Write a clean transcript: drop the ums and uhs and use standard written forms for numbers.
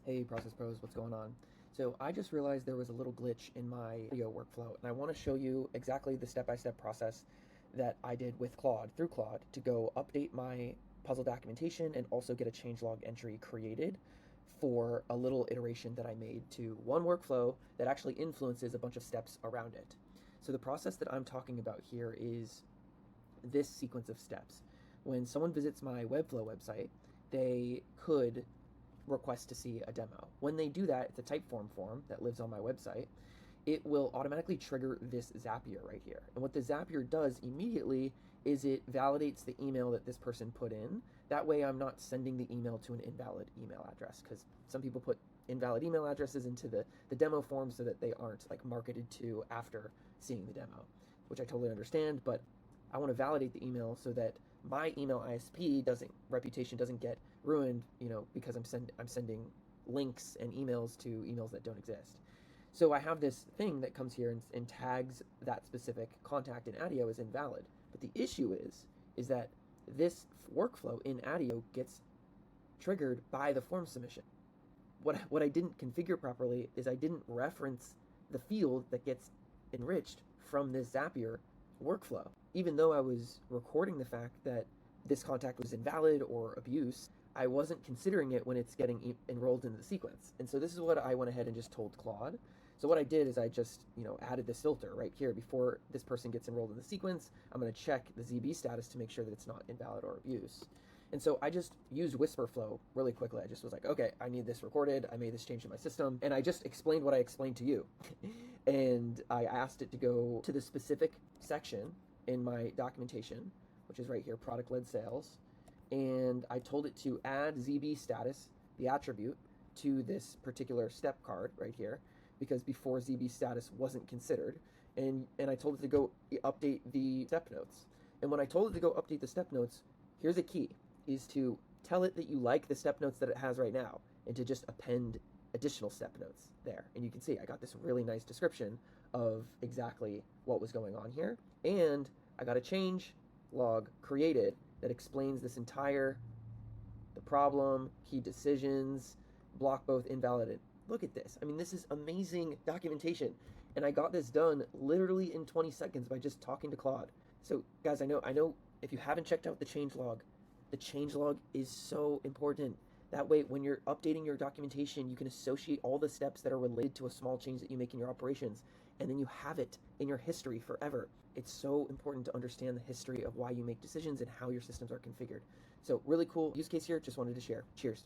Hey Process Pros, what's going on? So I just realized there was a little glitch in my Attio workflow, and I want to show you exactly the step-by-step process that I did with Claude, through Claude, to go update my puzzle documentation and also get a changelog entry created for a little iteration that I made to one workflow that actually influences a bunch of steps around it. So the process that I'm talking about here is this sequence of steps. When someone visits my Webflow website, they could request to see a demo. When they do that, it's a Typeform form that lives on my website. It will automatically trigger this Zapier right here. And what the Zapier does immediately is it validates the email that this person put in. That way I'm not sending the email to an invalid email address, because some people put invalid email addresses into the demo form so that they aren't like marketed to after seeing the demo, which I totally understand, but I want to validate the email so that my email ISP reputation doesn't get ruined, because I'm sending links and emails to emails that don't exist. So I have this thing that comes here and tags that specific contact in Attio as invalid. But the issue is that this workflow in Attio gets triggered by the form submission. What I didn't configure properly is I didn't reference the field that gets enriched from this Zapier workflow. Even though I was recording the fact that this contact was invalid or abuse, I wasn't considering it when it's getting enrolled into the sequence. And so this is what I went ahead and just told Claude. So what I did is I just, added this filter right here. Before this person gets enrolled in the sequence, I'm going to check the ZB status to make sure that it's not invalid or abuse. And so I just used Wisprflow really quickly. I just was like, okay, I need this recorded. I made this change in my system. And I just explained what I explained to you. And I asked it to go to the specific section in my documentation, which is right here, product-led sales. And I told it to add ZB status, the attribute, to this particular step card right here, because before ZB status wasn't considered. And I told it to go update the step notes. And when I told it to go update the step notes, here's a key, is to tell it that you like the step notes that it has right now, and to just append additional step notes there. And you can see I got this really nice description of exactly what was going on here. And I got a change log created that explains this the problem, key decisions, block both invalid and look at this. I mean, this is amazing documentation. And I got this done literally in 20 seconds by just talking to Claude. So guys, I know if you haven't checked out the changelog is so important. That way, when you're updating your documentation, you can associate all the steps that are related to a small change that you make in your operations, and then you have it in your history forever. It's so important to understand the history of why you make decisions and how your systems are configured. So really cool use case here, just wanted to share. Cheers.